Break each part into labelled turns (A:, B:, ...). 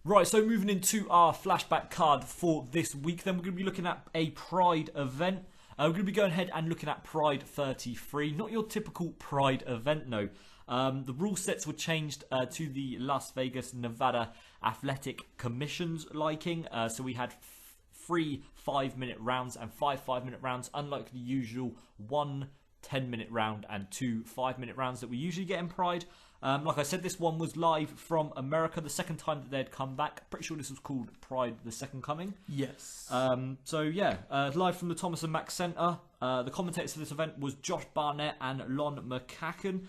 A: Right, so moving into our flashback card for this week, then we're going to be looking at a Pride event. We're going to be going ahead and looking at Pride 33. Not your typical Pride event, no. The rule sets were changed to the Las Vegas, Nevada Athletic Commission's liking. So we had 3 5-minute rounds and 5 5-minute rounds, unlike the usual 1 10-minute round and 2 5-minute rounds that we usually get in Pride. Like I said, this one was live from America, the second time that they'd come back. Pretty sure this was called Pride the Second Coming.
B: Yes.
A: So yeah, live from the Thomas and Mack Centre. The commentators for this event was Josh Barnett and Lon McCacken.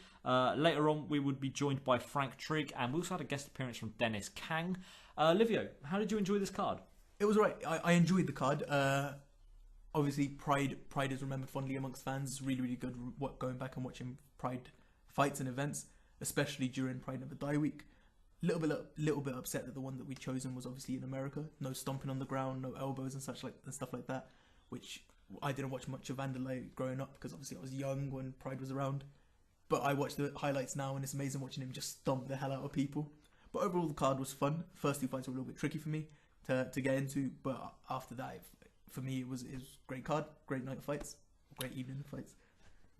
A: Later on, we would be joined by Frank Trigg, and we also had a guest appearance from Dennis Kang. Livio, how did you enjoy this card?
B: It was alright. I enjoyed the card. Obviously, Pride is remembered fondly amongst fans. It's really, really good going back and watching Pride fights and events, especially during Pride Never Die week. Little bit upset that the one that we'd chosen was obviously in America. No stomping on the ground, no elbows and stuff like that. Which I didn't watch much of Vanderlei growing up because obviously I was young when Pride was around. But I watch the highlights now and it's amazing watching him just stomp the hell out of people. But overall, the card was fun. First 2 fights were a little bit tricky for me to get into, but after that, for me, it was a great card, great night of fights, great evening of fights.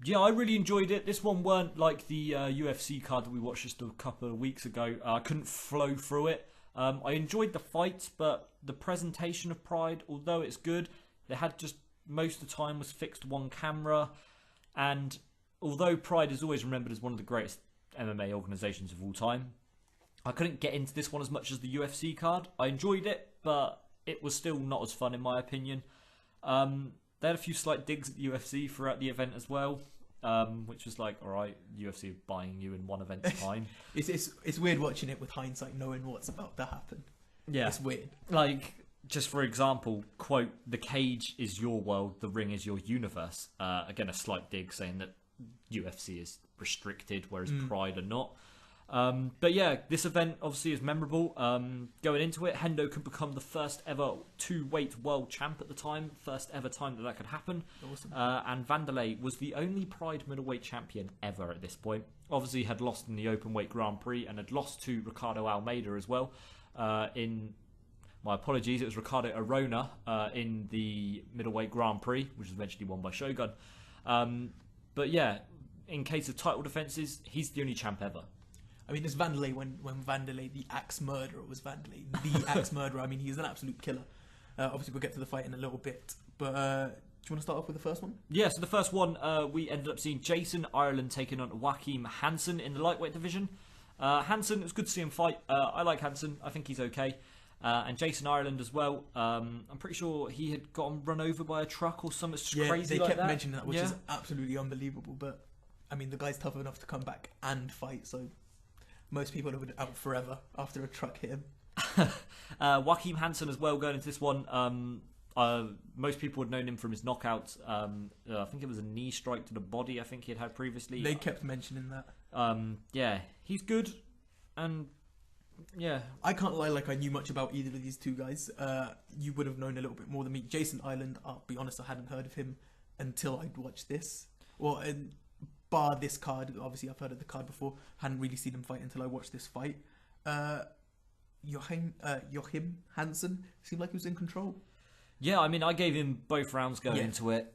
A: Yeah, I really enjoyed it. This one weren't like the UFC card that we watched just a couple of weeks ago. I couldn't flow through it. I enjoyed the fights, but the presentation of Pride, although it's good, they had just most of the time was fixed one camera. And although Pride is always remembered as one of the greatest MMA organisations of all time, I couldn't get into this one as much as the UFC card. I enjoyed it, but it was still not as fun in my opinion. They had a few slight digs at the UFC throughout the event as well, which was like, all right, UFC are buying you in one event's time.
B: It's weird watching it with hindsight, knowing what's about to happen.
A: Yeah,
B: it's weird.
A: Like, just for example, quote, "The cage is your world, the ring is your universe." Again, a slight dig saying that UFC is restricted, whereas Pride are not. But yeah, this event obviously is memorable. Going into it, Hendo could become the first ever 2-weight world champ at the time. First ever time that could happen.
B: Awesome.
A: And Vanderlei was the only Pride middleweight champion ever at this point. Obviously had lost in the openweight Grand Prix and had lost to Ricardo Almeida as well. In my apologies, it was Ricardo Arona in the middleweight Grand Prix, which was eventually won by Shogun. But yeah, in case of title defences, he's the only champ ever.
B: I mean, it's Vanderlei when Vanderlei, the axe murderer, was Vanderlei. The axe murderer, I mean, he's an absolute killer. Obviously, we'll get to the fight in a little bit. But do you want to start off with the first one?
A: Yeah, so the first one, we ended up seeing Jason Ireland taking on Joachim Hansen in the lightweight division. Hansen, it was good to see him fight. I like Hansen. I think he's okay. And Jason Ireland as well. I'm pretty sure he had gotten run over by a truck or something crazy
B: they
A: like
B: kept
A: that.
B: mentioning that, which is absolutely unbelievable. But, I mean, the guy's tough enough to come back and fight, so most people would out forever after a truck hit him.
A: Joachim Hansen as well going into this one. Most people would have known him from his knockouts. I think it was a knee strike to the body I think he had previously.
B: They kept mentioning that.
A: Yeah, he's good. And yeah,
B: I can't lie, like I knew much about either of these two guys. You would have known a little bit more than me. Jason Ireland, I'll be honest, I hadn't heard of him until I'd watched this. Bar this card, obviously I've heard of the card before, hadn't really seen him fight until I watched this fight. Joachim Hansen seemed like he was in control.
A: Yeah, I mean, I gave him both rounds going into it.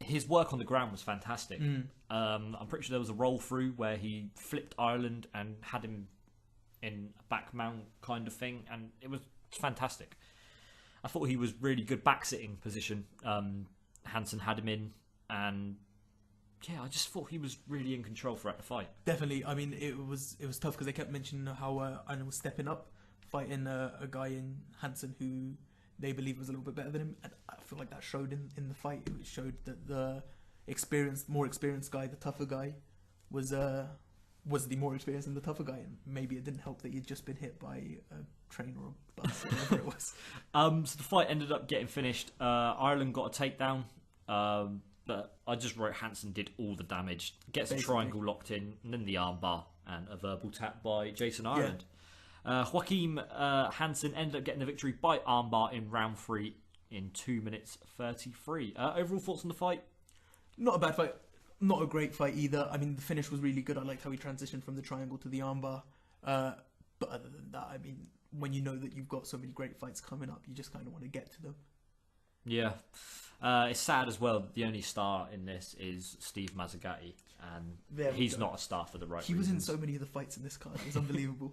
A: His work on the ground was fantastic. I'm pretty sure there was a roll through where he flipped Ireland and had him in a back mount kind of thing, and it was fantastic. I thought he was really good back sitting position. Hansen had him in, and yeah, I just thought he was really in control throughout the fight.
B: Definitely. I mean, it was tough because they kept mentioning how Ireland was stepping up, fighting a guy in Hansen who they believe was a little bit better than him. And I feel like that showed in the fight. It showed that the more experienced guy, the tougher guy, was the more experienced and the tougher guy. And maybe it didn't help that he'd just been hit by a train or a bus or whatever it was.
A: So the fight ended up getting finished. Ireland got a takedown. But I just wrote Hansen did all the damage. Gets a triangle locked in, and then the armbar and a verbal tap by Jason Ireland. Joachim Hansen ended up getting the victory by armbar in round 3 in 2 minutes 33. Overall thoughts on the fight?
B: Not a bad fight. Not a great fight either. I mean, the finish was really good. I liked how he transitioned from the triangle to the armbar. But other than that, I mean, when you know that you've got so many great fights coming up, you just kind of want to get to them.
A: Yeah. It's sad as well that the only star in this is Steve Mazzagatti, and he's not a star for the right reasons.
B: He was in so many of the fights in this card. It was unbelievable.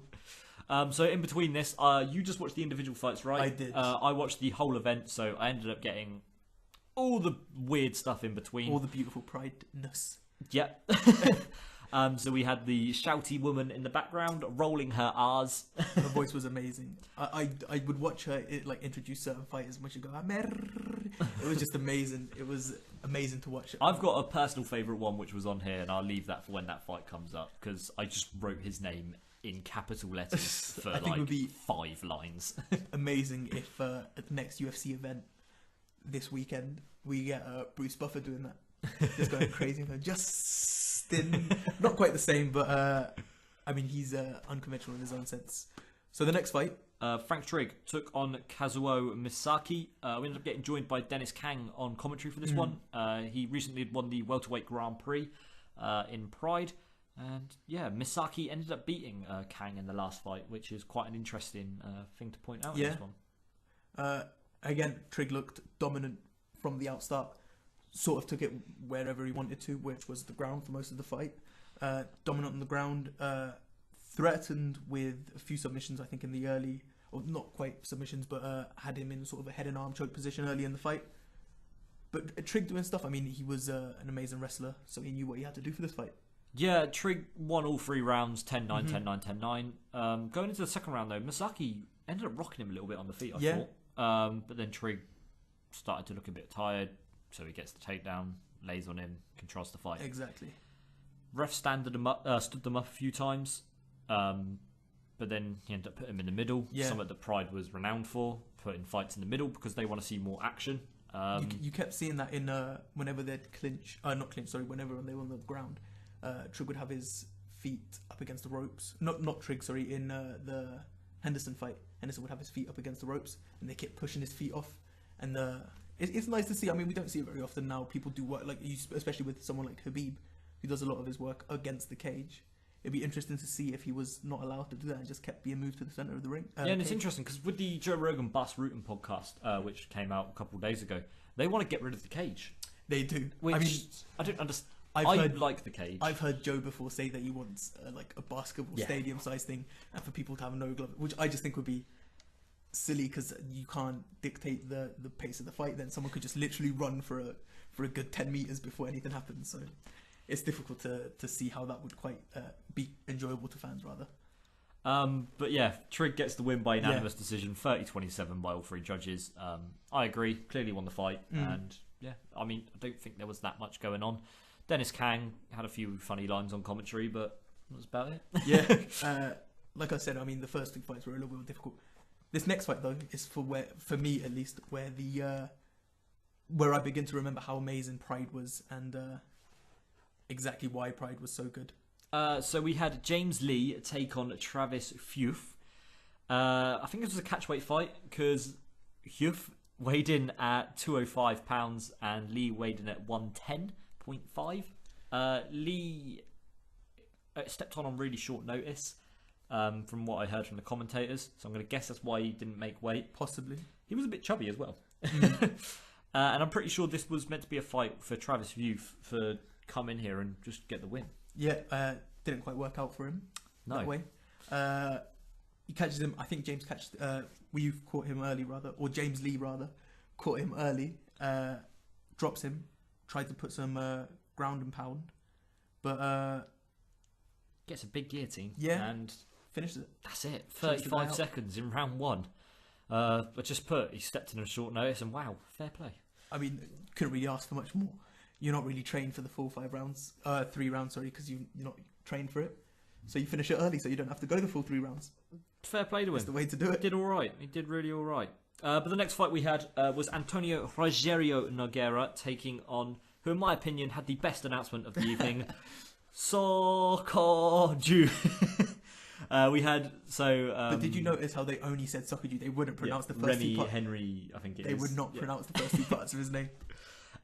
A: So in between this, you just watched the individual fights, right?
B: I did.
A: I watched the whole event, so I ended up getting all the weird stuff in between.
B: All the beautiful pride-ness.
A: Yep. So we had the shouty woman in the background rolling her R's.
B: Her voice was amazing. I would watch her introduce certain fighters and she'd go, Amer. It was just amazing. It was amazing to watch.
A: I've got a personal favourite one which was on here, and I'll leave that for when that fight comes up, because I just wrote his name in capital letters for
B: I think it would be
A: 5 lines.
B: Amazing if at the next UFC event this weekend we get Bruce Buffer doing that. Just going crazy. Justin. Not quite the same, but I mean, he's unconventional in his own sense. So the next fight,
A: Frank Trigg took on Kazuo Misaki. We ended up getting joined by Dennis Kang on commentary for this one. He recently won the welterweight Grand Prix in Pride, and yeah, Misaki ended up beating Kang in the last fight, which is quite an interesting thing to point out in this one.
B: Again, Trigg looked dominant from the outstart. Sort of took it wherever he wanted to, which was the ground for most of the fight. Dominant on the ground, threatened with a few submissions, I think, in the early, or not quite submissions, but had him in sort of a head and arm choke position early in the fight. But Trigg doing stuff, I mean, he was an amazing wrestler, so he knew what he had to do for this fight.
A: Yeah, Trigg won all 3 rounds, 10-9, 10-9, 10-9. Going into the second round, though, Misaki ended up rocking him a little bit on the feet, I thought. But then Trigg started to look a bit tired, so he gets the takedown, lays on him, controls the fight.
B: Exactly.
A: Ref stood them up a few times, but then he ended up putting him in the middle.
B: Yeah.
A: Something that Pride was renowned for, putting fights in the middle, because they want to see more action.
B: You kept seeing that in whenever they'd clinch, whenever they were on the ground, Trigg would have his feet up against the ropes. Not Trigg, sorry, in the Henderson fight. Henderson would have his feet up against the ropes, and they kept pushing his feet off. And it's nice to see. I mean, we don't see it very often now. People do work, especially with someone like Khabib, who does a lot of his work against the cage. It'd be interesting to see if he was not allowed to do that and just kept being moved to the center of the ring.
A: And it's interesting because with the Joe Rogan Bas Rutten podcast, which came out a couple of days ago, they want to get rid of the cage.
B: They do.
A: Which, I mean, I don't understand. I like the cage.
B: I've heard Joe before say that he wants a basketball stadium size thing, and for people to have no glove, which I just think would be silly, because you can't dictate the pace of the fight. Then someone could just literally run for a good 10 meters before anything happens. So it's difficult to see how that would quite be enjoyable to fans, rather.
A: But yeah, Trigg gets the win by unanimous decision, 30-27 by all 3 judges. I agree, clearly won the fight, and yeah, I mean, I don't think there was that much going on. Dennis Kang had a few funny lines on commentary, but that's about it.
B: Yeah, like I said, I mean, the first 2 fights were a little bit difficult. This next fight, though, is for me at least, where I begin to remember how amazing Pride was, and exactly why Pride was so good.
A: So we had James Lee take on Travis Futh. I think this was a catchweight fight, because Futh weighed in at 205 pounds and Lee weighed in at 110.5. Lee stepped on really short notice, from what I heard from the commentators, so I'm going to guess that's why he didn't make weight.
B: Possibly.
A: He was a bit chubby as well. And I'm pretty sure this was meant to be a fight for Travis Futh for come in here and just get the win.
B: Yeah, didn't quite work out for him that way. He catches him. I think James we've caught him early, rather, or James Lee rather, caught him early. Drops him. Tried to put some ground and pound, but
A: gets a big guillotine.
B: Yeah,
A: and
B: finishes it.
A: That's it. 35 seconds in round 1. But just he stepped in on short notice, and wow, fair play.
B: I mean, couldn't really ask for much more. You're not really trained for the full 3 rounds, sorry, because you're not trained for it. So you finish it early, so you don't have to go the full 3 rounds.
A: Fair play to him.
B: That's the way to do it.
A: He did all right. He did really all right. But the next fight we had was Antonio Rogerio Nogueira taking on, who in my opinion had the best announcement of the evening, Sokoju. We had
B: but did you notice how they only said Sokoju? They wouldn't pronounce the first 2 parts.
A: Henry, I think it is.
B: They would not pronounce the first 2 parts of his name.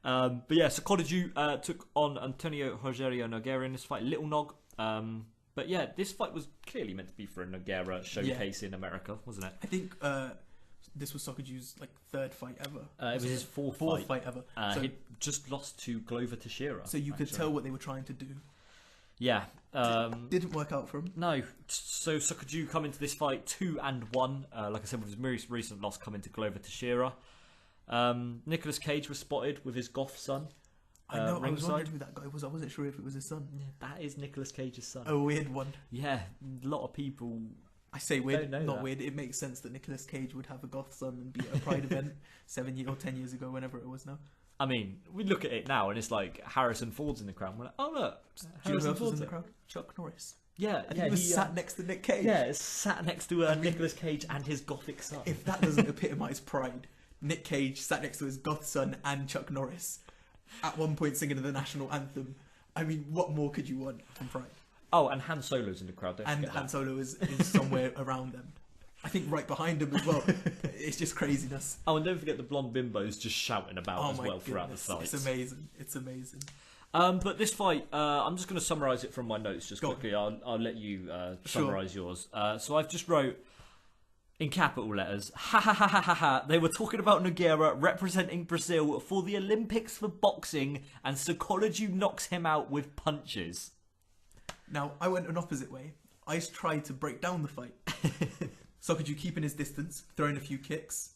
A: But yeah, Sokoju took on Antonio Rogerio Nogueira in this fight. Little Nog But yeah, this fight was clearly meant to be for a Nogueira showcase in America, wasn't it?
B: I think this was Sokoju's like third fight ever.
A: It was his fourth
B: fight ever. So
A: he just lost to Glover Teixeira.
B: So you could tell what they were trying to do.
A: Yeah.
B: Didn't work out for him.
A: No. So Sokoju come into this fight 2-1. Like I said, with his most recent loss coming to Glover Teixeira. Nicolas Cage was spotted with his goth son.
B: I know. I was
A: ringside.
B: wondering who that guy was. I wasn't sure if it was his son.
A: Yeah, that is Nicolas Cage's son.
B: A weird one.
A: Yeah, a lot of people.
B: I say weird,
A: don't know
B: not
A: that.
B: weird. It makes sense that Nicolas Cage would have a goth son and be at a Pride event 10 years ago, whenever it was now.
A: I mean, we look at it now and it's like Harrison Ford's in the crowd. We're like, oh look,
B: Do you know who else was in the crowd? Chuck Norris.
A: Yeah,
B: And he was sat next to Nick Cage.
A: Yeah, sat next to Nicolas Cage and his gothic son.
B: If that doesn't epitomise Pride, Nick Cage sat next to his goth son and Chuck Norris, at one point singing the national anthem. I mean, what more could you want from Pride?
A: Oh, and Han Solo's in the crowd. Don't
B: And
A: forget
B: Han
A: that.
B: Solo is somewhere around them. I think right behind him as well. It's just craziness.
A: Oh, and don't forget the blonde bimbos just shouting about as
B: my
A: well throughout the
B: goodness,
A: fight.
B: It's amazing. It's amazing.
A: But this fight, I'm just going to summarise it from my notes just
B: Go on.
A: quickly. I'll let you
B: Sure.
A: summarise yours. So I've just wrote in capital letters, ha ha ha ha ha ha. They were talking about Nogueira representing Brazil for the Olympics for boxing, and Sokoliju knocks him out with punches.
B: Now, I went an opposite way. I tried to break down the fight. Sokoju keeping his distance, throwing a few kicks.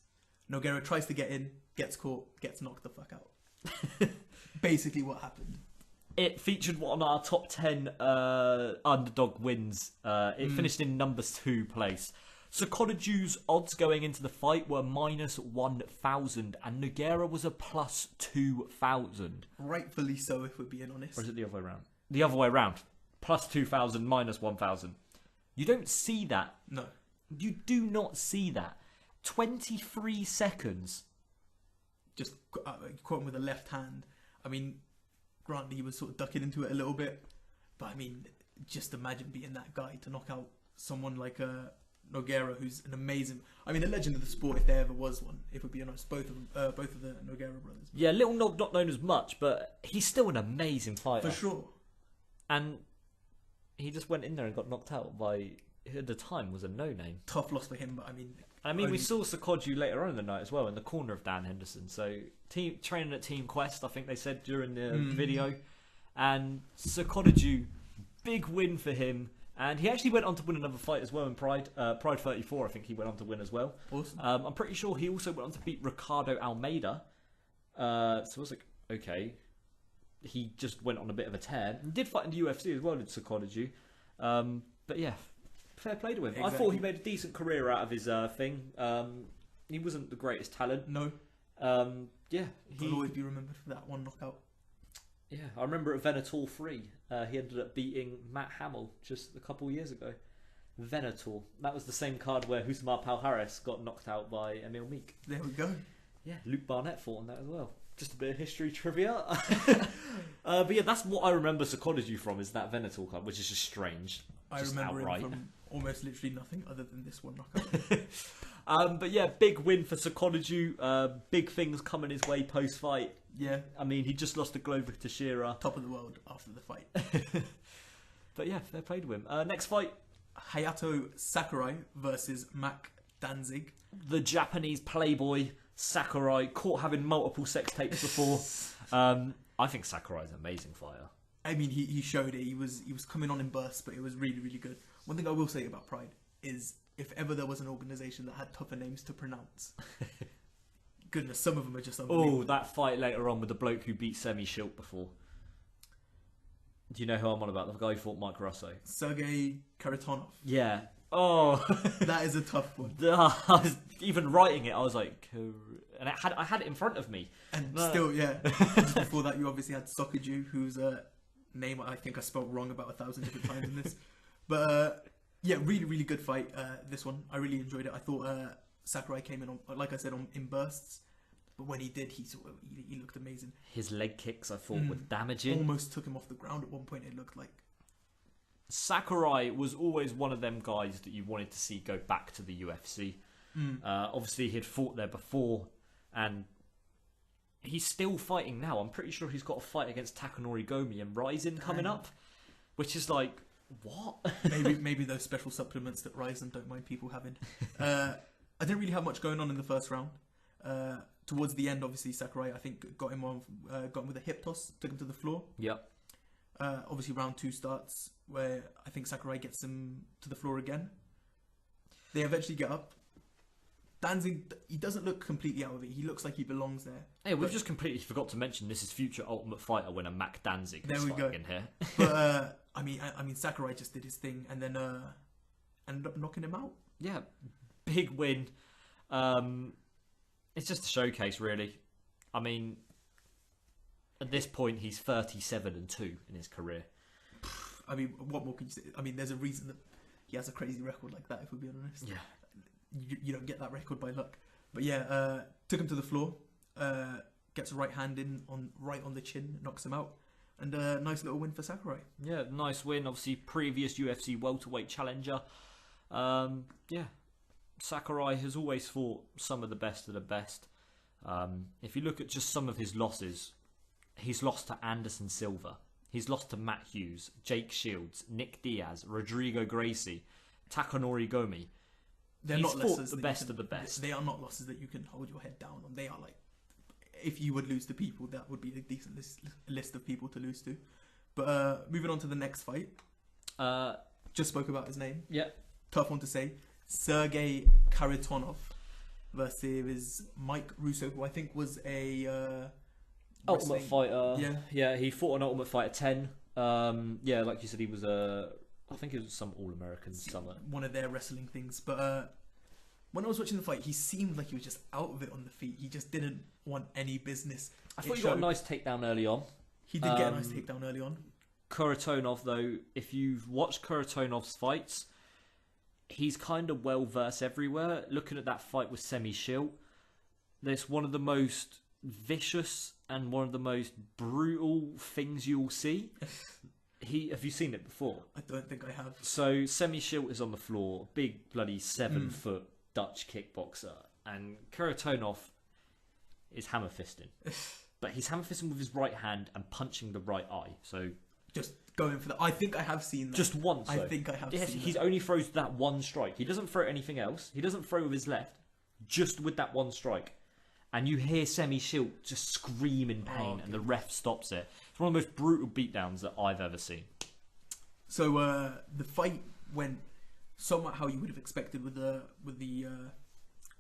B: Nogueira tries to get in, gets caught, gets knocked the fuck out. Basically what happened.
A: It featured one of our top 10 underdog wins. It finished in number 2 place. Sokoliju's odds going into the fight were -1,000 and Nogueira was a +2,000.
B: Rightfully so, if we're being honest.
A: Or is it the other way around? The other way around. +2,000, -1,000. You don't see that.
B: No.
A: You do not see that. 23 seconds.
B: Just caught him with a left hand. I mean, granted, he was sort of ducking into it a little bit. But I mean, just imagine being that guy to knock out someone like Nogueira, who's an amazing... I mean, a legend of the sport, if there ever was one, if we're being honest. Both of the Nogueira brothers.
A: Yeah, Little Nog not known as much, but he's still an amazing fighter.
B: For sure.
A: And he just went in there and got knocked out by, at the time, was a no-name.
B: Tough loss for him, but I mean...
A: we saw Sokoju later on in the night as well, in the corner of Dan Henderson. So, training at Team Quest, I think they said during the video. And Sokoju, big win for him. And he actually went on to win another fight as well in Pride. Pride 34, I think he went on to win as well.
B: Awesome.
A: I'm pretty sure he also went on to beat Ricardo Almeida. So I was like, okay. He just went on a bit of a tear. He did fight in the UFC as well, did Sokoju. But yeah, fair play to him.
B: Exactly.
A: I thought he made a decent career out of his thing. He wasn't the greatest talent.
B: No.
A: Yeah.
B: He'll always be remembered for that one knockout.
A: Yeah, I remember at Venator 3, he ended up beating Matt Hamill just a couple of years ago. Venator. That was the same card where Husmar Palhares got knocked out by Emil Meek.
B: There we go.
A: Yeah, Luke Barnett fought on that as well. Just a bit of history trivia. But yeah, that's what I remember Sokoju from, is that Venator card, which is just strange.
B: I
A: Just
B: remember
A: outright.
B: him from almost literally nothing other than this one knockout.
A: But yeah, big win for Sokoju. Big things coming his way post-fight.
B: Yeah.
A: I mean, he just lost to Glover Teixeira.
B: Top of the world after the fight.
A: But yeah, fair play to him. Next fight,
B: Hayato Sakurai versus Mac Danzig.
A: the Japanese playboy Sakurai, caught having multiple sex tapes before. I think Sakurai's an amazing fighter.
B: I mean, he showed it. He was coming on in bursts, but it was really, really good. One thing I will say about Pride is, if ever there was an organisation that had tougher names to pronounce, goodness, some of them are just unbelievable.
A: Oh, that fight later on with the bloke who beat Semi Schilt before. Do you know who I'm on about? The guy who fought Mike Russo.
B: Sergey Karatonov.
A: Yeah. Oh,
B: That is a tough one.
A: I was even writing it. I was like, and I had it in front of me.
B: And
A: No.
B: still, yeah. Just before that, you obviously had Sokoju, whose name I think I spelled wrong about 1,000 different times in this. But yeah, really, really good fight. This one, I really enjoyed it. I thought Sakurai came in, like I said, in bursts. But when he did, he looked amazing.
A: His leg kicks, I thought, were damaging.
B: Almost took him off the ground at one point, it looked like.
A: Sakurai was always one of them guys that you wanted to see go back to the UFC. Obviously, he'd fought there before, and he's still fighting now. I'm pretty sure he's got a fight against Takanori Gomi and Ryzen coming up, which is like, What?
B: maybe those special supplements that Ryzen don't mind people having. I didn't really have much going on in the first round. Towards the end, obviously Sakurai, I think, got him with a hip toss, took him to the floor.
A: Yep.
B: Obviously, round 2 starts where I think Sakurai gets him to the floor again. They eventually get up. Danzig, he doesn't look completely out of it. He looks like he belongs there.
A: Hey, we've just completely forgot to mention this is future Ultimate Fighter winner Mac Danzig.
B: There we go.
A: In here.
B: But I mean, Sakurai just did his thing and then ended up knocking him out.
A: Yeah, big win. It's just a showcase, really. I mean, at this point, he's 37-2 in his career.
B: I mean, what more can you say? I mean, there's a reason that he has a crazy record like that, if we're being honest.
A: Yeah.
B: You don't get that record by luck. But yeah, took him to the floor, gets a right hand in right on the chin, knocks him out. And a nice little win for Sakurai.
A: Yeah, nice win. Obviously, previous UFC welterweight challenger. Yeah, Sakurai has always fought some of the best of the best. If you look at just some of his losses, he's lost to Anderson Silva. He's lost to Matt Hughes, Jake Shields, Nick Diaz, Rodrigo Gracie, Takanori Gomi.
B: They're
A: He's
B: not
A: fought
B: losses
A: the best of the best.
B: They are not losses that you can hold your head down on. They are like, if you would lose to people, that would be a decent list of people to lose to. But moving on to the next fight. Just spoke about his name.
A: Yeah.
B: Tough one to say. Sergey Kharitonov versus Mike Russo, who I think was a
A: Ultimate Fighter.
B: Yeah.
A: Yeah, he fought an Ultimate Fighter 10. Yeah, like you said, he was I think it was some All-American summer.
B: One of their wrestling things. But when I was watching the fight, he seemed like he was just out of it on the feet. He just didn't want any business.
A: I thought he got a nice takedown early on.
B: He did get a nice takedown early on.
A: Kharitonov, though, if you've watched Kharitonov's fights, he's kind of well-versed everywhere. Looking at that fight with Semi Schilt, there's one of the most vicious and one of the most brutal things you'll see. Have you seen it before?
B: I don't think I have.
A: So Semi Schilt is on the floor, big bloody 7-foot Dutch kickboxer, and Kharitonov is hammer fisting, but he's hammer fisting with his right hand and punching the right eye. So
B: just going for that. I think I have seen that.
A: Just once.
B: I think I have seen that.
A: He only throws that one strike. He doesn't throw anything else. He doesn't throw with his left, just with that one strike. And you hear Semi Schilt just scream in pain, and the ref stops it. It's one of the most brutal beatdowns that I've ever seen.
B: So the fight went somewhat how you would have expected with the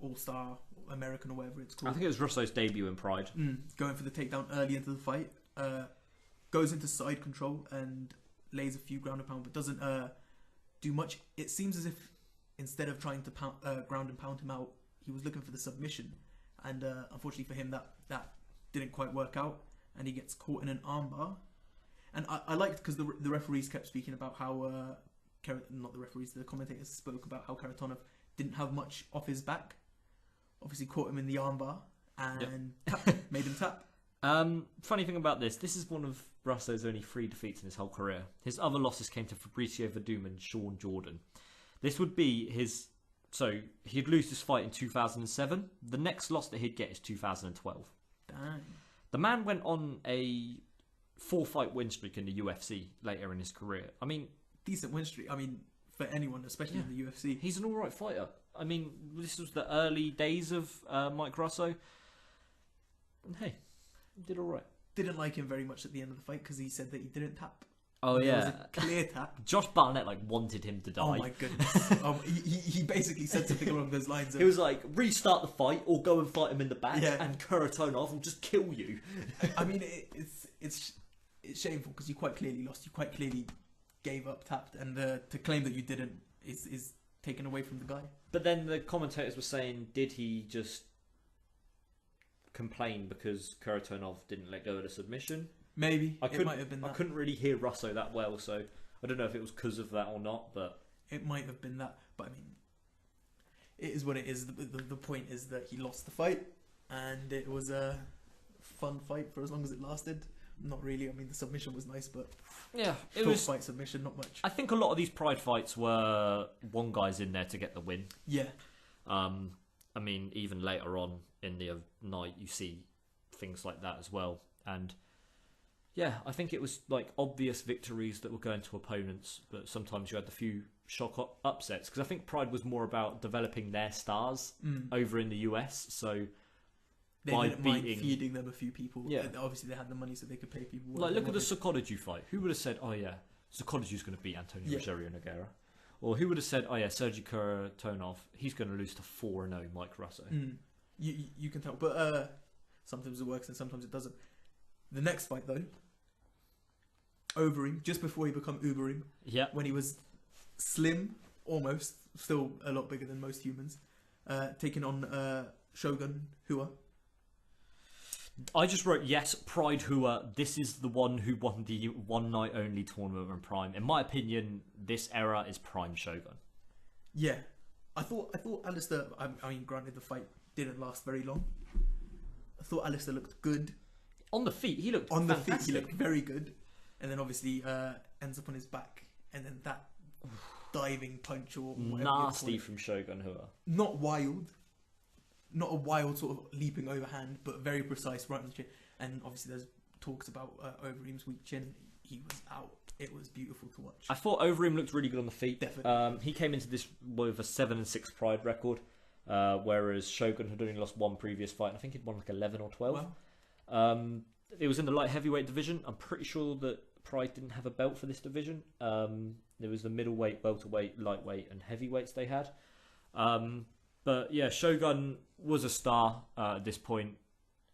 B: All-Star American or whatever it's called.
A: I think it was Russo's debut in Pride.
B: Going for the takedown early into the fight. Goes into side control and lays a few ground and pound, but doesn't do much. It seems as if instead of trying to ground and pound him out, he was looking for the submission. And unfortunately for him, that didn't quite work out, and he gets caught in an armbar. And I liked because the referees kept speaking about how not the referees, the commentators spoke about how Kharitonov didn't have much off his back. Obviously caught him in the armbar and made him tap.
A: Funny thing about this is one of Russo's only 3 defeats in his whole career. His other losses came to Fabricio Verdum and Sean Jordan. This would be his... So, he'd lose this fight in 2007. The next loss that he'd get is 2012.
B: Dang.
A: The man went on a 4-fight win streak in the UFC later in his career. I mean...
B: Decent win streak. I mean, for anyone, especially in the UFC.
A: He's an alright fighter. I mean, this was the early days of Mike Russo. And hey, he did alright.
B: Didn't like him very much at the end of the fight because he said that he didn't tap.
A: Oh,
B: There
A: yeah.
B: was a clear tap.
A: Josh Barnett, wanted him to die.
B: Oh, my goodness. He basically said something along those lines.
A: He was like, restart the fight or go and fight him in the back,
B: Yeah.
A: and Kharitonov will just kill you.
B: I mean, it's shameful because you quite clearly lost. You quite clearly gave up, tapped, and to claim that you didn't is taken away from the guy.
A: But then the commentators were saying, did he just complain because Kharitonov didn't let go of the submission?
B: Maybe. It might have been that.
A: I couldn't really hear Russo that well, so I don't know if it was because of that or not, but...
B: It might have been that. But, I mean, it is what it is. The point is that he lost the fight, and it was a fun fight for as long as it lasted. Not really. I mean, the submission was nice, but...
A: Yeah, it
B: short
A: was...
B: fight submission, not much.
A: I think a lot of these Pride fights were one guy's in there to get the win.
B: Yeah.
A: I mean, even later on in the night, you see things like that as well. And Yeah, I think it was like obvious victories that were going to opponents, but sometimes you had the few shock upsets because I think Pride was more about developing their stars over in the US. So
B: They
A: by
B: didn't mind
A: beating,
B: feeding them a few people.
A: Yeah.
B: And obviously they had the money so they could pay people.
A: like look at the Sokodoju fight. Who would have said, "Oh yeah, Sokodoju's going to beat Antonio Rosario Nogueira," or who would have said, "Oh yeah, Sergey Kharitonov, he's going to lose to 4-0 Mike Russo."
B: You can tell, but sometimes it works and sometimes it doesn't. The next fight though, Overeem, just before he became Ubereem, when he was slim, almost, still a lot bigger than most humans, taking on Shogun Hua.
A: I just wrote, yes, Pride Hua, this is the one who won the one night only tournament in Prime. In my opinion, this era is Prime Shogun.
B: Yeah. I thought Alistair, I mean, granted the fight didn't last very long. I thought Alistair looked good.
A: On the feet, he looked
B: On
A: fantastic.
B: the feet, he looked very good. And then obviously ends up on his back. And then that diving punch or whatever
A: nasty from Shogun Hua.
B: Not wild. Not a wild sort of leaping overhand, but very precise right on the chin. And obviously there's talks about Overeem's weak chin. He was out. It was beautiful to watch.
A: I thought Overeem looked really good on the feet.
B: Definitely.
A: He came into this with a 7-6 Pride record, whereas Shogun had only lost one previous fight. And I think he'd won like 11 or 12.
B: Wow.
A: It was in the light heavyweight division. I'm pretty sure that Pride didn't have a belt for this division. There was the middleweight, welterweight, lightweight, and heavyweights they had. But yeah, Shogun was a star at this point.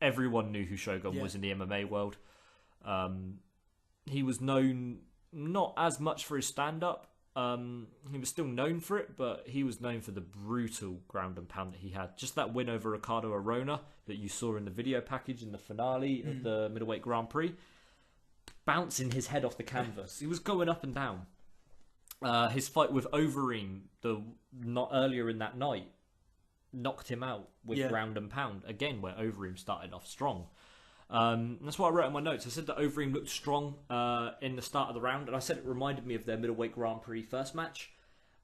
A: Everyone knew who Shogun was in the MMA world. He was known not as much for his stand-up. He was still known for it, but he was known for the brutal ground and pound that he had. Just that win over Ricardo Arona that you saw in the video package in the finale of the middleweight Grand Prix, bouncing his head off the canvas. He was going up and down. His fight with Overeem not earlier in that night knocked him out with ground and pound again, where Overeem started off strong. That's what I wrote in my notes. I said that Overeem looked strong in the start of the round, and I said it reminded me of their middleweight Grand Prix first match.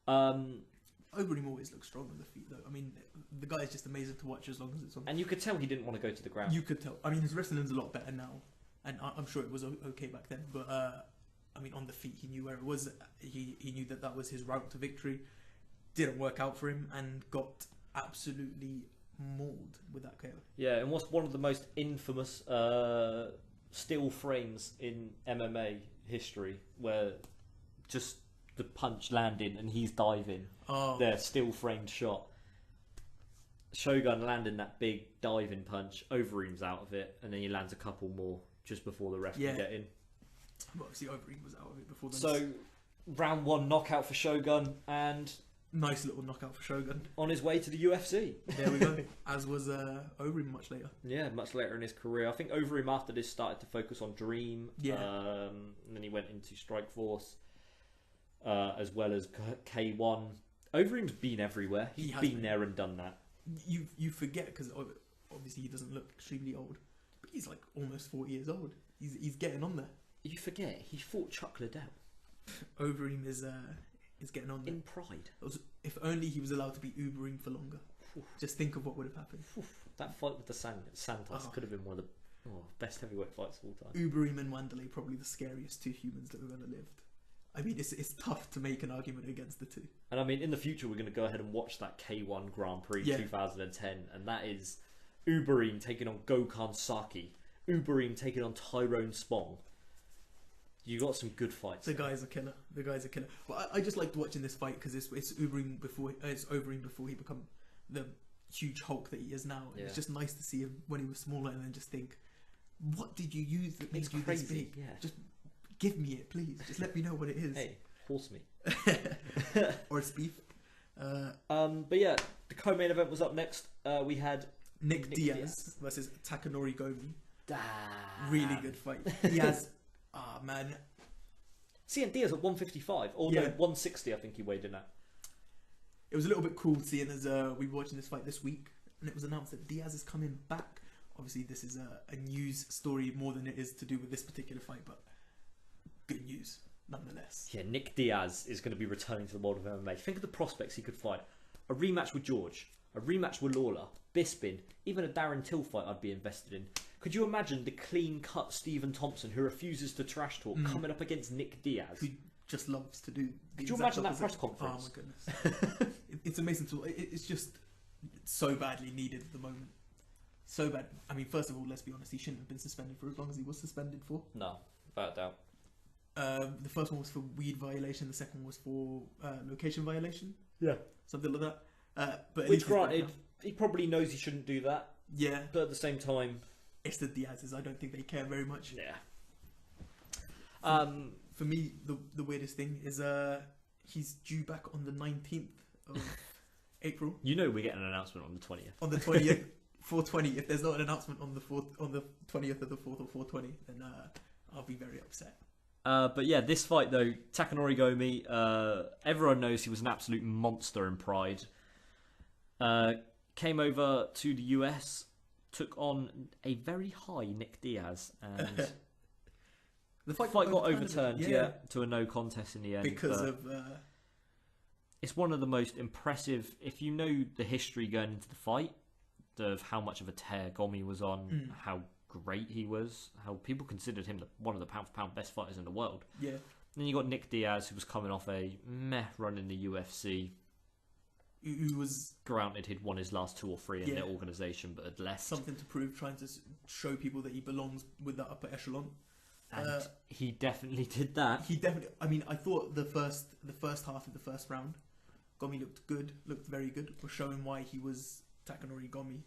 B: Overeem always looks strong on the feet, though. I mean, the guy is just amazing to watch as long as it's on.
A: And you could tell he didn't want to go to the ground.
B: You could tell. I mean, his wrestling's a lot better now, and I'm sure it was okay back then. But I mean, on the feet, he knew where it was. He knew that was his route to victory. Didn't work out for him, and got absolutely mauled with that KO.
A: Yeah, and what's one of the most infamous still frames in MMA history, where just the punch landing and he's diving. Their still framed shot. Shogun landing that big diving punch, Overeem's out of it, and then he lands a couple more just before the ref can get in.
B: Well, obviously Overeem was out of it before then.
A: So, round one knockout for Shogun, and
B: nice little knockout for Shogun.
A: On his way to the UFC.
B: There we go. As was Overeem much later.
A: Yeah, much later in his career. I think Overeem after this started to focus on Dream. And then he went into Strikeforce, as well as K1. Overeem's been everywhere. He's been there and done that.
B: You forget, because obviously he doesn't look extremely old, but he's like almost 40 years old. He's getting on there.
A: You forget he fought Chuck Liddell.
B: Overeem is getting on there.
A: In Pride.
B: If only he was allowed to be Ubering for longer. Just think of what would have happened.
A: That fight with the Santos could have been one of the best heavyweight fights of all time.
B: Ubering and Wanderlei, probably the scariest two humans that have ever lived. I mean, it's tough to make an argument against the two.
A: And I mean, in the future, we're going to go ahead and watch that K1 Grand Prix 2010, and that is Ubereem taking on Gokhan Saki, Ubereem taking on Tyrone Spong. You got some good fights.
B: The guy's a killer. Well, I just liked watching this fight because it's Ubereem before he become the huge Hulk that he is now. It's just nice to see him when he was smaller, and then just think, what did you use that made you this big?
A: Yeah.
B: Just give me it, please. Just let me know what it is.
A: Hey, horse meat.
B: Or beef.
A: But yeah, the co-main event was up next. We had
B: Nick Diaz versus Takanori Gomi.
A: Damn.
B: Really good fight. Diaz, man.
A: Seeing Diaz at 155, or no, 160 I think he weighed in at.
B: It was a little bit cool seeing as we were watching this fight this week, and it was announced that Diaz is coming back. Obviously this is a news story more than it is to do with this particular fight, but good news nonetheless.
A: Yeah, Nick Diaz is going to be returning to the world of MMA. Think of the prospects he could fight. A rematch with George, a rematch with Lawler, Bisping, even a Darren Till fight I'd be invested in. Could you imagine the clean-cut Stephen Thompson who refuses to trash talk coming up against Nick Diaz?
B: Who just loves to do.
A: Could you imagine that press conference?
B: Oh my goodness, it's amazing to. It's just so badly needed at the moment. So bad. I mean, first of all, let's be honest. He shouldn't have been suspended for as long as he was suspended for.
A: No, without doubt.
B: The first one was for weed violation. The second one was for location violation.
A: Yeah,
B: something like that. But
A: which, granted, he probably knows he shouldn't do that.
B: Yeah,
A: but at the same time,
B: it's the Diaz's. I don't think they care very much.
A: Yeah.
B: For me, the weirdest thing is he's due back on the 19th of April.
A: You know, we're getting an announcement on the 20th.
B: On the 20th. 420. If there's not an announcement on the 20th of the 4th or 420, then I'll be very upset.
A: But yeah, this fight though, Takanori Gomi, everyone knows he was an absolute monster in Pride. Came over to the US, took on a very high Nick Diaz, and
B: the fight
A: got overturned. To a no contest in the end
B: because of.
A: It's one of the most impressive. If you know the history going into the fight, of how much of a tear Gomi was on, how great he was, how people considered him one of the pound-for-pound best fighters in the world.
B: Yeah.
A: Then you got Nick Diaz, who was coming off a meh run in the UFC.
B: Who was...
A: Granted, he'd won his last 2 or 3 in their organisation, but had left.
B: Something to prove, trying to show people that he belongs with that upper echelon.
A: And he definitely did that.
B: He definitely... I mean, I thought the first half of the first round, Gomi looked good, looked very good, was showing why he was Takanori Gomi.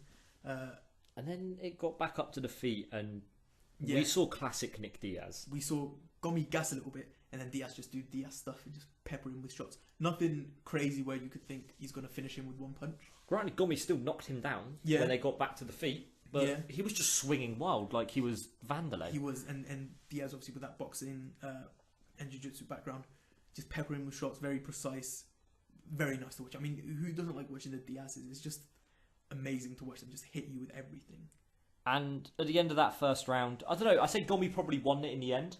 A: And then it got back up to the feet, and we saw classic Nick Diaz.
B: We saw Gomi gas a little bit, and then Diaz just do Diaz stuff and just pepper him with shots. Nothing crazy where you could think he's going to finish him with one punch.
A: Granted, Gomi still knocked him down when they got back to the feet, but he was just swinging wild like he was Vanderlei.
B: He was, and Diaz obviously with that boxing and jiu-jitsu background, just pepper him with shots, very precise, very nice to watch. I mean, who doesn't like watching the Diaz's? It's just amazing to watch them just hit you with everything. And
A: at the end of that first round, I don't know, I say Gomi probably won it in the end.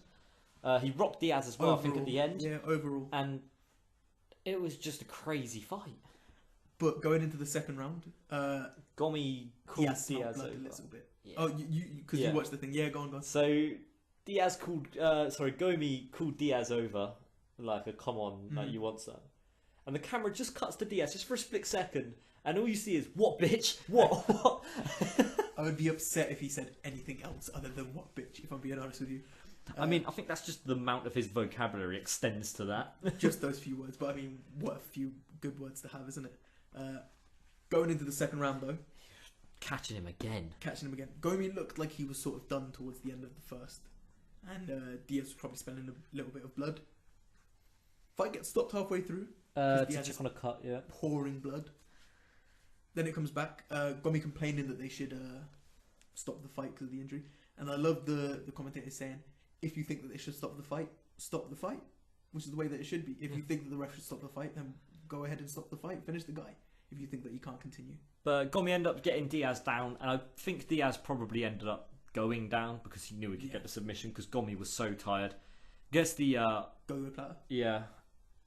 A: He rocked Diaz as well, overall, I think, at the end.
B: Yeah, overall.
A: And it was just a crazy fight.
B: But going into the second round,
A: Gomi called Diaz over.
B: A little bit. Yeah. Oh, because you watched the thing. Yeah, go on.
A: So Gomi called Diaz over, like come on, like you want some. And the camera just cuts to Diaz just for a split second. And all you see is, what, bitch? What?
B: I would be upset if he said anything else other than what, bitch, if I'm being honest with you.
A: I mean, I think that's just the amount of his vocabulary extends to that.
B: Just those few words. But I mean, what a few good words to have, isn't it? Going into the second round, though.
A: Catching him again.
B: Gomi looked like he was sort of done towards the end of the first. And Diaz was probably spilling a little bit of blood. Fight gets stopped halfway through.
A: To check on a cut, yeah.
B: Pouring blood. Then it comes back, Gomi complaining that they should stop the fight because of the injury. And I love the commentator saying, if you think that they should stop the fight, which is the way that it should be. If you think that the ref should stop the fight, then go ahead and stop the fight, finish the guy, if you think that he can't continue.
A: But Gomi ended up getting Diaz down, and I think Diaz probably ended up going down because he knew he could get the submission because Gomi was so tired. Gets the...
B: Go-go platter?
A: Yeah.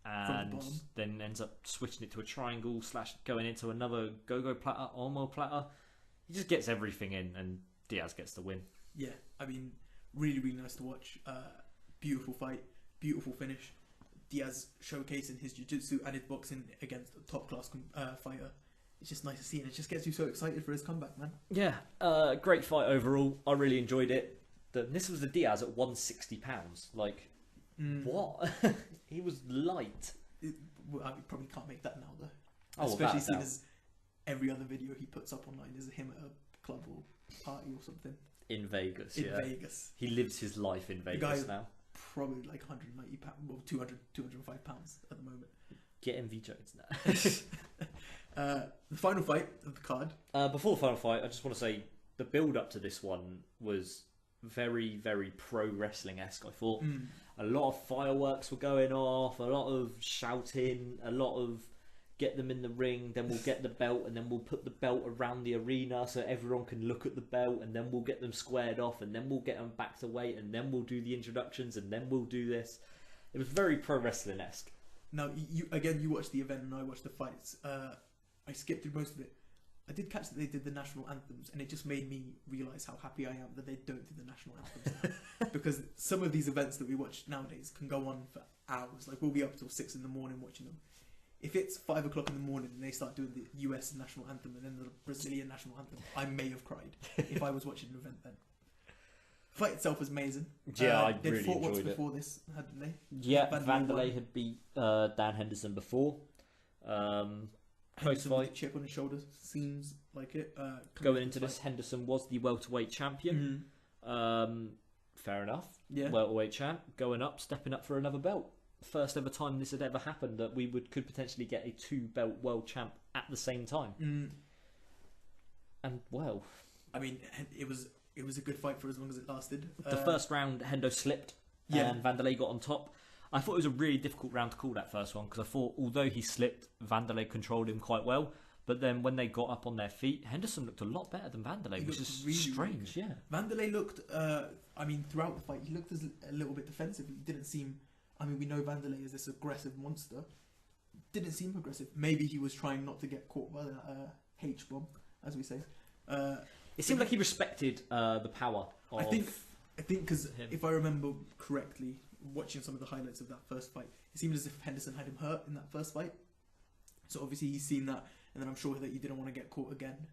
A: And then ends up switching it to a triangle / going into another go-go platter, Olmo platter. He just gets everything in, and Diaz gets the win.
B: Yeah, I mean, really, really nice to watch. Beautiful fight, beautiful finish. Diaz showcasing his jiu-jitsu and his boxing against a top-class fighter. It's just nice to see, and it just gets you so excited for his comeback, man. Yeah,
A: great fight overall. I really enjoyed it. This was the Diaz at 160 pounds. Like... What? He was light.
B: I probably can't make that now though.
A: Oh,
B: especially seeing as every other video he puts up online is him at a club or party or something.
A: In Vegas,
B: Vegas.
A: He lives his life in Vegas now.
B: Probably like 190 pounds, well 205 pounds at the moment.
A: Get MV Jones now.
B: The final fight of the card.
A: Before the final fight, I just want to say the build up to this one was very, very pro wrestling-esque, I thought. A lot of fireworks were going off, a lot of shouting, a lot of get them in the ring, then we'll get the belt, and then we'll put the belt around the arena so everyone can look at the belt, and then we'll get them squared off, and then we'll get them back to weight, and then we'll do the introductions, and then we'll do this. It was very pro wrestling-esque.
B: Now, you watched the event and I watched the fights. I skipped through most of it. I did catch that they did the national anthems, and it just made me realise how happy I am that they don't do the national anthems. Because some of these events that we watch nowadays can go on for hours. Like, we'll be up till 6 in the morning watching them. If it's 5 o'clock in the morning and they start doing the US national anthem and then the Brazilian national anthem, I may have cried if I was watching an event then. Fight itself was amazing.
A: Yeah, I
B: they'd
A: really
B: fought once
A: enjoyed it.
B: before this, hadn't they?
C: Yeah,
B: Vanderlei
C: Vanderlei
B: won.
C: had beat Dan Henderson before. Close
B: Henderson with a
C: fight.
B: chip on his shoulder, seems like it.
C: Going into this, Henderson was the welterweight champion. Fair enough.
B: Yeah.
C: Welterweight champ, going up, stepping up for another belt. First ever time this had ever happened that we could potentially get a 2-belt world champ at the same time. And well,
B: I mean, it was a good fight for as long as it lasted.
C: the first round, Hendo slipped,
B: Yeah.
C: and Vanderlei got on top. I thought it was a really difficult round to call, that first one, because I thought although he slipped, Vanderlei controlled him quite well. But then when they got up on their feet, Henderson looked a lot better than Vanderlei,
B: He
C: which
B: looked
C: is
B: really,
C: strange.
B: really
C: Yeah.
B: Vanderlei looked, I mean, throughout the fight, he looked as a little bit defensive. He didn't seem, I mean, we know Vanderlei is this aggressive monster. Didn't seem aggressive. Maybe he was trying not to get caught by that H-bomb, as we say.
C: It seemed like he respected the power of
B: I think because
C: him.
B: if I remember correctly, watching some of the highlights of that first fight, it seemed as if Henderson had him hurt in that first fight. So obviously he's seen that, and then I'm sure that he didn't want to get caught again.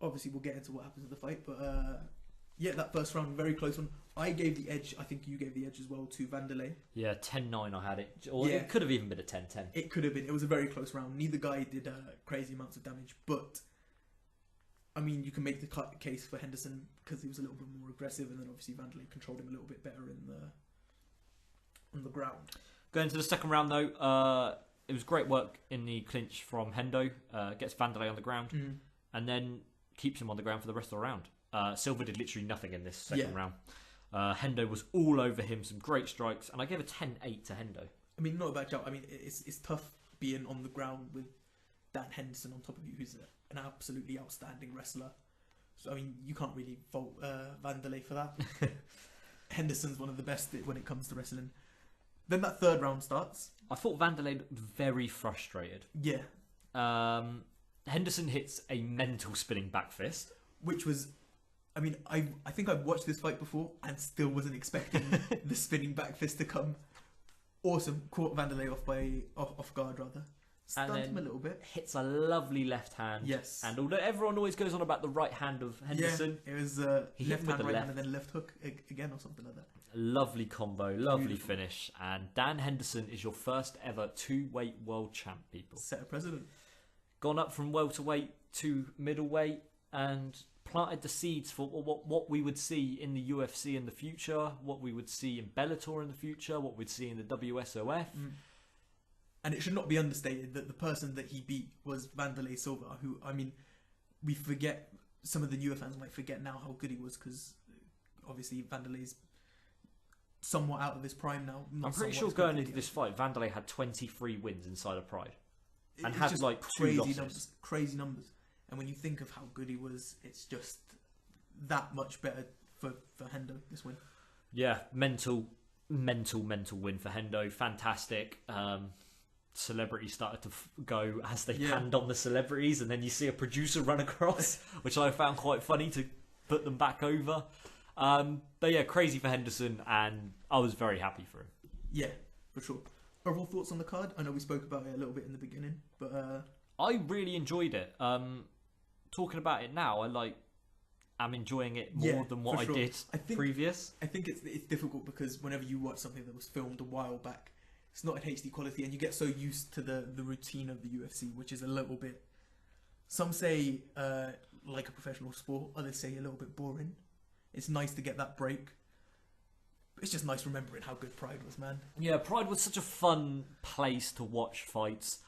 B: Obviously we'll get into what happens in the fight, but yeah, that first round, very close one. I gave the edge, I think you gave the edge as well, to Vanderlei.
C: Yeah, 10-9 I had it. Or
B: Yeah.
C: it could have even been a 10-10.
B: It could have been. It was a very close round. Neither guy did crazy amounts of damage, but I mean, you can make the case for Henderson because he was a little bit more aggressive, and then obviously Vanderlei controlled him a little bit better on the ground.
A: Going to the second round though, it was great work in the clinch from Hendo. Gets Vanderlei on the ground and then keeps him on the ground for the rest of the round. Silva did literally nothing in this second round. Hendo was all over him, some great strikes, and I gave a 10-8 to Hendo.
B: I mean, not a bad job. I mean, it's tough being on the ground with Dan Henderson on top of you, who's an absolutely outstanding wrestler. So, I mean, you can't really fault Vanderlei for that. Henderson's one of the best when it comes to wrestling. Then that third round starts.
A: I thought Vanderlei looked very frustrated.
B: Yeah.
A: Henderson hits a mental spinning back fist.
B: Which was, I mean, I think I've watched this fight before and still wasn't expecting the spinning back fist to come. Awesome. Caught Vanderlei off guard, rather. Stunned him a little bit.
A: Hits a lovely left hand.
B: Yes.
A: And although everyone always goes on about the right hand of Henderson,
B: Yeah, it was
A: He hit
B: left
A: him with
B: hand,
A: the
B: right
A: left.
B: hand, and then left hook again or something like that.
A: lovely combo, lovely
B: Beautiful.
A: finish. And Dan Henderson is your first ever 2-weight world champ, people.
B: Set a precedent.
A: Gone up from welterweight to middleweight and planted the seeds for what we would see in the UFC in the future, what we would see in Bellator in the future, what we'd see in the WSOF.
B: And it should not be understated that the person that he beat was Vanderlei Silva, who, I mean, we forget, some of the newer fans might forget now how good he was, because obviously Vanderlei's somewhat out of his prime now.
A: I'm pretty sure going into this fight, Vanderlei had 23 wins inside of Pride. And
B: It's
A: had
B: just
A: like
B: crazy
A: 2 losses.
B: numbers, crazy numbers. And when you think of how good he was, it's just that much better for Hendo, this win.
A: Yeah, mental win for Hendo. Fantastic. Celebrities started to go as they panned on the celebrities, and then you see a producer run across, which I found quite funny to put them back over. But yeah, crazy for Henderson, and I was very happy for him.
B: Yeah, for sure. Overall thoughts on the card? I know we spoke about it a little bit in the beginning, but
A: I really enjoyed it. Talking about it now, I'm enjoying it more than what I did previous.
B: I think it's difficult because whenever you watch something that was filmed a while back, it's not in HD quality, and you get so used to the routine of the UFC, which is a little bit, some say like a professional sport, others say a little bit boring. It's nice to get that break. It's just nice remembering how good Pride was, man.
A: Yeah, Pride was such a fun place to watch fights.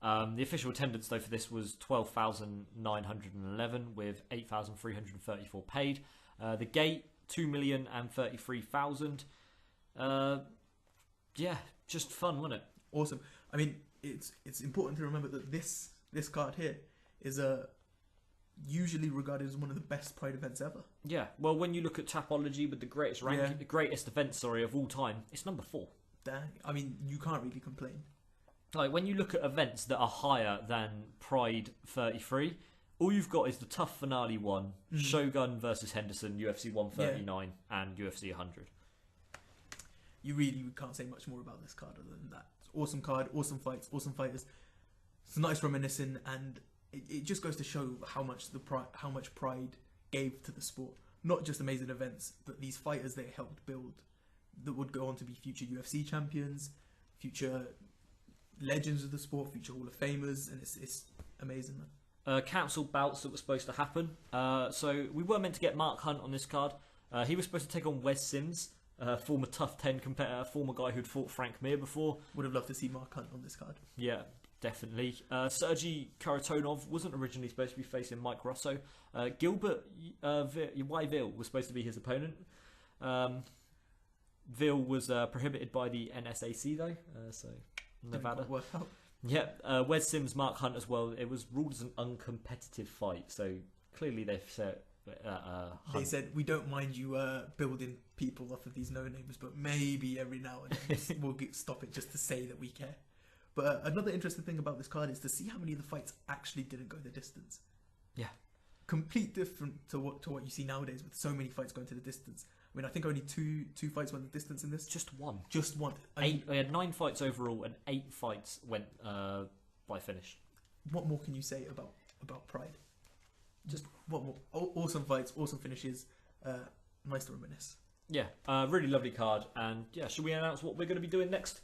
A: The official attendance, though, for this was 12,911 with 8,334 paid. The gate, 2,033,000. Yeah, just fun, wasn't it?
B: Awesome. I mean, it's important to remember that this card here is usually regarded as one of the best Pride events ever.
A: Yeah, well, when you look at Tapology with the greatest ranking, the greatest event, of all time, it's number 4.
B: Dang. I mean, you can't really complain.
A: Like, when you look at events that are higher than Pride 33, all you've got is the tough finale one, Shogun versus Henderson, UFC 139 and UFC 100.
B: You really can't say much more about this card other than that. It's an awesome card, awesome fights, awesome fighters. It's nice reminiscing, and it just goes to show how much Pride gave to the sport. Not just amazing events, but these fighters they helped build that would go on to be future UFC champions, future legends of the sport, future Hall of Famers, and it's amazing, man.
A: Cancelled bouts that were supposed to happen. So we were meant to get Mark Hunt on this card. He was supposed to take on Wes Sims, former Tough 10 competitor, former guy who'd fought Frank Mir before.
B: Would have loved to see Mark Hunt on this card.
A: Yeah, definitely. Sergey Karatonov wasn't originally supposed to be facing Mike Rosso. Gilbert Yville was supposed to be his opponent. Ville was prohibited by the NSAC though, so Nevada.
B: Didn't work out.
A: Yeah, Wes Sims, Mark Hunt as well. It was ruled as an uncompetitive fight, so clearly they've said.
B: They said we don't mind you building people off of these no names, but maybe every now and then we'll stop it just to say that we care. But another interesting thing about this card is to see how many of the fights actually didn't go the distance.
A: Yeah,
B: complete different to what you see nowadays with so many fights going to the distance. I mean, I think only two fights went the distance in this.
A: just one.
B: Just one.
A: We had 9 fights overall, and 8 fights went by finish.
B: What more can you say about Pride? Just what more? Awesome fights, awesome finishes. Nice to reminisce.
A: Yeah, really lovely card. And yeah, should we announce what we're going to be doing next?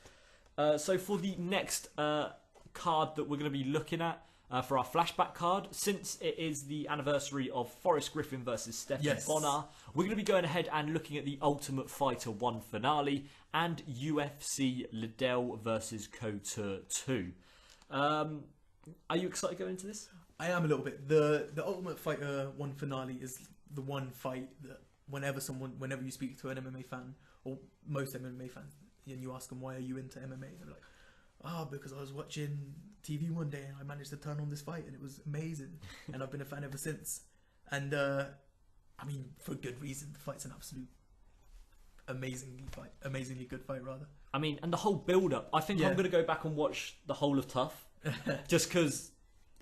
A: So for the next card that we're going to be looking at for our flashback card, since it is the anniversary of Forrest Griffin versus Stephen Bonnar, we're going to be going ahead and looking at the Ultimate Fighter 1 finale and UFC Liddell versus Couture 2. Are you excited going into this?
B: I am a little bit. The Ultimate Fighter 1 finale is the one fight that whenever you speak to an MMA fan, or most MMA fans, and you ask them why are you into MMA, they're like, because I was watching TV one day and I managed to turn on this fight and it was amazing, and I've been a fan ever since. And I mean, for good reason. The fight's an absolute amazingly good fight rather.
A: I mean, and the whole build-up. I think I'm going to go back and watch the whole of Tough, just because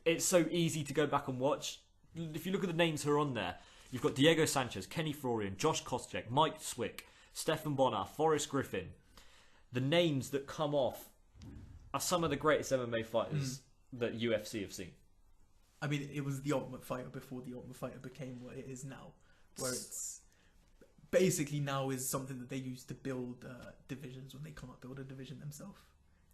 A: it's so easy to go back and watch. If you look at the names who are on there, you've got Diego Sanchez, Kenny Florian, Josh Koscheck, Mike Swick, Stephen Bonnar, Forrest Griffin. The names that come off are some of the greatest MMA fighters that UFC have seen.
B: I mean, it was the Ultimate Fighter before the Ultimate Fighter became what it is now, where it's basically now is something that they use to build divisions when they can't build a division themselves.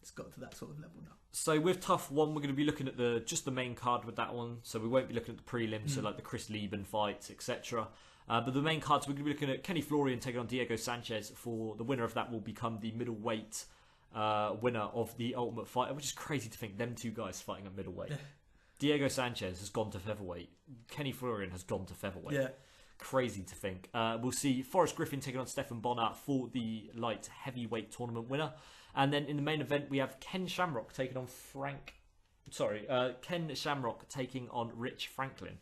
B: It's got to that sort of level now.
A: So with Tough 1, we're going to be looking at just the main card with that one. So we won't be looking at the prelims, so like the Chris Lieben fights, etc. But the main cards, we're going to be looking at Kenny Florian taking on Diego Sanchez. For the winner of that will become the middleweight winner of the Ultimate Fighter, which is crazy to think them two guys fighting at middleweight. Diego Sanchez has gone to featherweight. Kenny Florian has gone to featherweight.
B: Yeah.
A: Crazy to think. We'll see Forrest Griffin taking on Stephen Bonnar for the light heavyweight tournament winner. And then in the main event, we have Ken Shamrock taking on Ken Shamrock taking on Rich Franklin.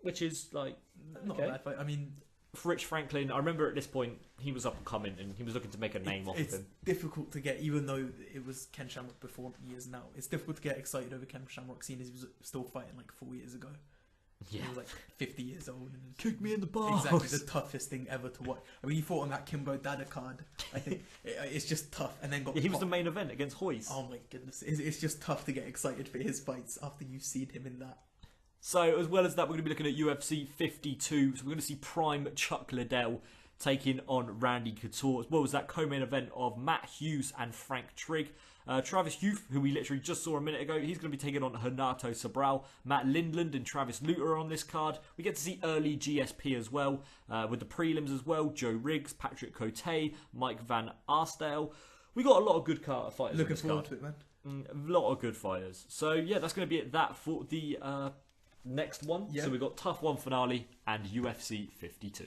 A: Which is like
B: not a bad fight. I mean,
A: for Rich Franklin, I remember at this point he was up and coming and he was looking to make a name off of him.
B: It's difficult to get, even though it was Ken Shamrock before years now. It's difficult to get excited over Ken Shamrock, seeing as he was still fighting like 4 years ago.
A: Yeah,
B: he was like 50 years old. And
A: kick me in the balls.
B: Exactly, the toughest thing ever to watch. I mean, he fought on that Kimbo Dada card. I think it's just tough. And then
A: he was the main event against Hoyce.
B: Oh my goodness, it's just tough to get excited for his fights after you've seen him in that.
A: So as well as that, we're going to be looking at UFC 52. So we're going to see Prime Chuck Liddell taking on Randy Couture, as well as that co-main event of Matt Hughes and Frank Trigg. Travis Youth, who we literally just saw a minute ago, he's going to be taking on Renato Sobral. Matt Lindland and Travis Luter are on this card. We get to see early GSP as well, with the prelims as well. Joe Riggs, Patrick Cote, Mike Van Arsdale. We got a lot of good fighters.
B: Looking forward to it, man.
A: A lot of good fighters. So yeah, that's going to be that for the next one. Yep. So we've got Tough 1 finale and UFC 52.